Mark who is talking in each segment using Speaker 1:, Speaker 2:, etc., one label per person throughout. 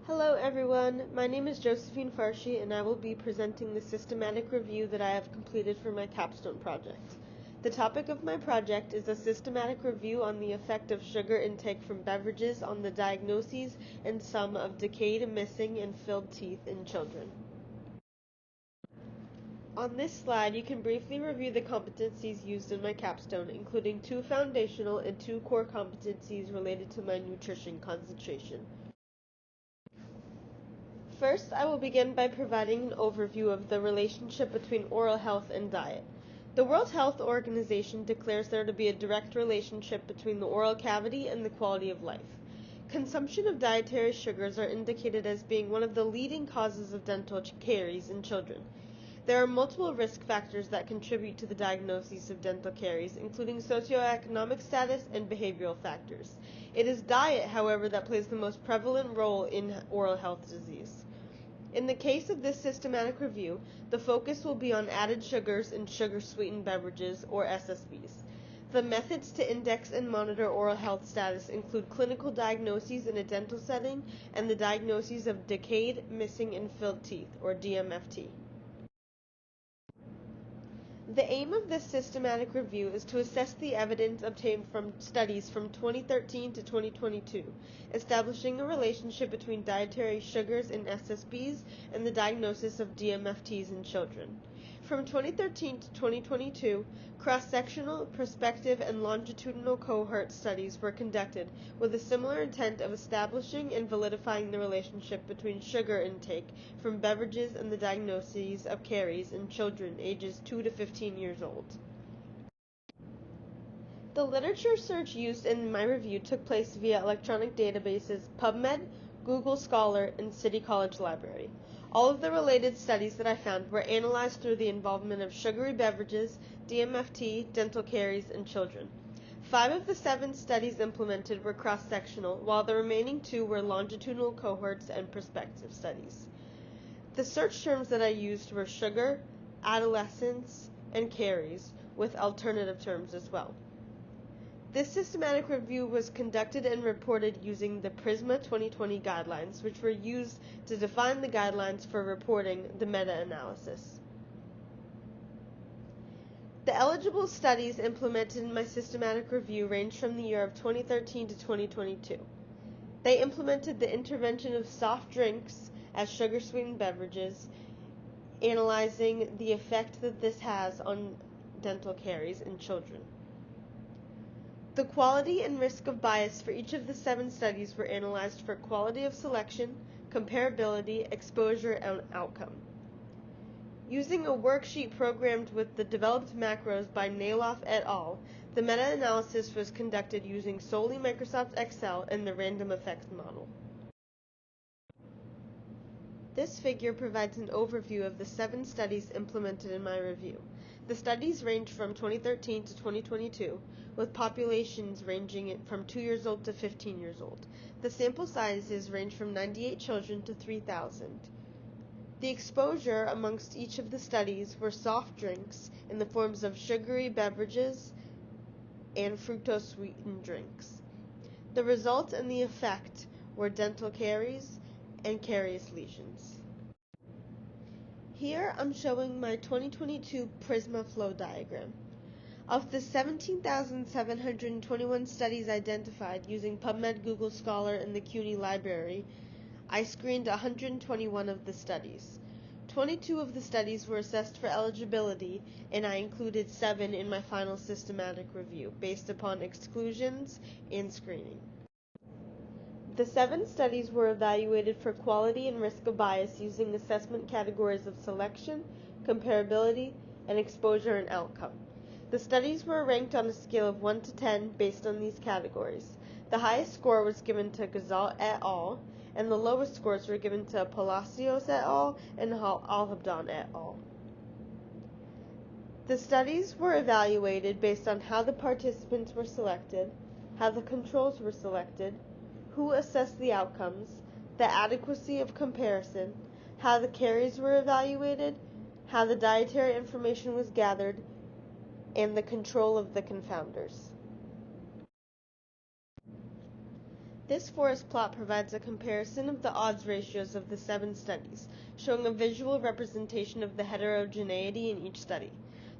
Speaker 1: Hello everyone, my name is Josephine Farshi and I will be presenting the systematic review that I have completed for my Capstone project. The topic of my project is a systematic review on the effect of sugar intake from beverages on the diagnoses and sum of decayed, missing, and filled teeth in children. On this slide, you can briefly review the competencies used in my capstone, including 2 foundational and 2 core competencies related to my nutrition concentration. First, I will begin by providing an overview of the relationship between oral health and diet. The World Health Organization declares there to be a direct relationship between the oral cavity and the quality of life. Consumption of dietary sugars are indicated as being one of the leading causes of dental caries in children. There are multiple risk factors that contribute to the diagnosis of dental caries, including socioeconomic status and behavioral factors. It is diet, however, that plays the most prevalent role in oral health disease. In the case of this systematic review, the focus will be on added sugars in sugar-sweetened beverages, or SSBs. The methods to index and monitor oral health status include clinical diagnoses in a dental setting and the diagnoses of decayed, missing, and filled teeth, or DMFT. The aim of this systematic review is to assess the evidence obtained from studies from 2013 to 2022, establishing a relationship between dietary sugars in SSBs and the diagnosis of DMFTs in children. From 2013 to 2022, cross-sectional, prospective, and longitudinal cohort studies were conducted with a similar intent of establishing and validifying the relationship between sugar intake from beverages and the diagnoses of caries in children ages 2 to 15 years old. The literature search used in my review took place via electronic databases PubMed, Google Scholar, and City College Library. All of the related studies that I found were analyzed through the involvement of sugary beverages, DMFT, dental caries, and children. 5 of the 7 studies implemented were cross-sectional, while the remaining 2 were longitudinal cohorts and prospective studies. The search terms that I used were sugar, adolescence, and caries, with alternative terms as well. This systematic review was conducted and reported using the PRISMA 2020 guidelines, which were used to define the guidelines for reporting the meta-analysis. The eligible studies implemented in my systematic review ranged from the year of 2013 to 2022. They implemented the intervention of soft drinks as sugar-sweetened beverages, analyzing the effect that this has on dental caries in children. The quality and risk of bias for each of the 7 studies were analyzed for quality of selection, comparability, exposure, and outcome. Using a worksheet programmed with the developed macros by Nailoff et al., the meta-analysis was conducted using solely Microsoft Excel and the random effects model. This figure provides an overview of the 7 studies implemented in my review. The studies range from 2013 to 2022, with populations ranging from 2 years old to 15 years old. The sample sizes range from 98 children to 3,000. The exposure amongst each of the studies were soft drinks in the forms of sugary beverages and fructose-sweetened drinks. The result and the effect were dental caries and carious lesions. Here I'm showing my 2022 PRISMA flow diagram. Of the 17,721 studies identified using PubMed, Google Scholar, and the CUNY library, I screened 121 of the studies. 22 of the studies were assessed for eligibility, and I included 7 in my final systematic review, based upon exclusions and screening. The 7 studies were evaluated for quality and risk of bias using assessment categories of selection, comparability, and exposure and outcome. The studies were ranked on a scale of 1 to 10 based on these categories. The highest score was given to Ghazal et al., and the lowest scores were given to Palacios et al. And Al-Habdan et al. The studies were evaluated based on how the participants were selected, how the controls were selected, who assessed the outcomes, the adequacy of comparison, how the caries were evaluated, how the dietary information was gathered, and the control of the confounders. This forest plot provides a comparison of the odds ratios of the 7 studies, showing a visual representation of the heterogeneity in each study.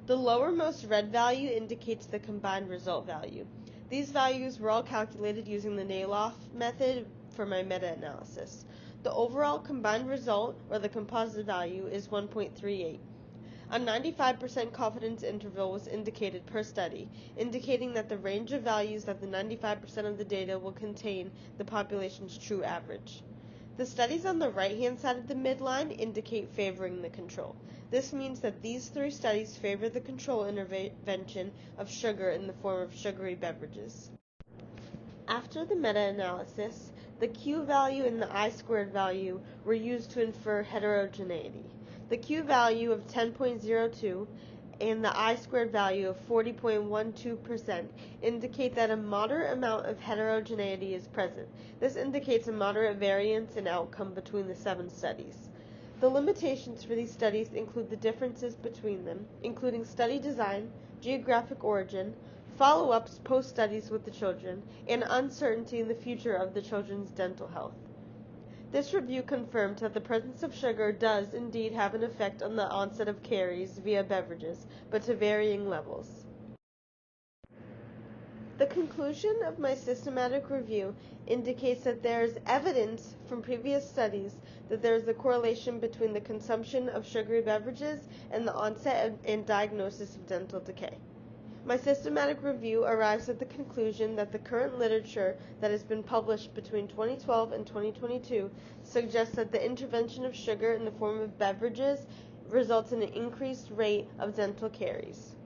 Speaker 1: The lowermost red value indicates the combined result value. These values were all calculated using the Nailov method for my meta-analysis. The overall combined result, or the composite value, is 1.38. A 95% confidence interval was indicated per study, indicating that the range of values that the 95% of the data will contain the population's true average. The studies on the right-hand side of the midline indicate favoring the control. This means that these 3 studies favor the control intervention of sugar in the form of sugary beverages. After the meta-analysis, the Q value and the I-squared value were used to infer heterogeneity. The Q value of 10.02 and the I-squared value of 40.12% indicate that a moderate amount of heterogeneity is present. This indicates a moderate variance in outcome between the 7 studies. The limitations for these studies include the differences between them, including study design, geographic origin, follow-ups post-studies with the children, and uncertainty in the future of the children's dental health. This review confirmed that the presence of sugar does indeed have an effect on the onset of caries via beverages, but to varying levels. The conclusion of my systematic review indicates that there is evidence from previous studies that there is a correlation between the consumption of sugary beverages and the onset and diagnosis of dental decay. My systematic review arrives at the conclusion that the current literature that has been published between 2012 and 2022 suggests that the intervention of sugar in the form of beverages results in an increased rate of dental caries.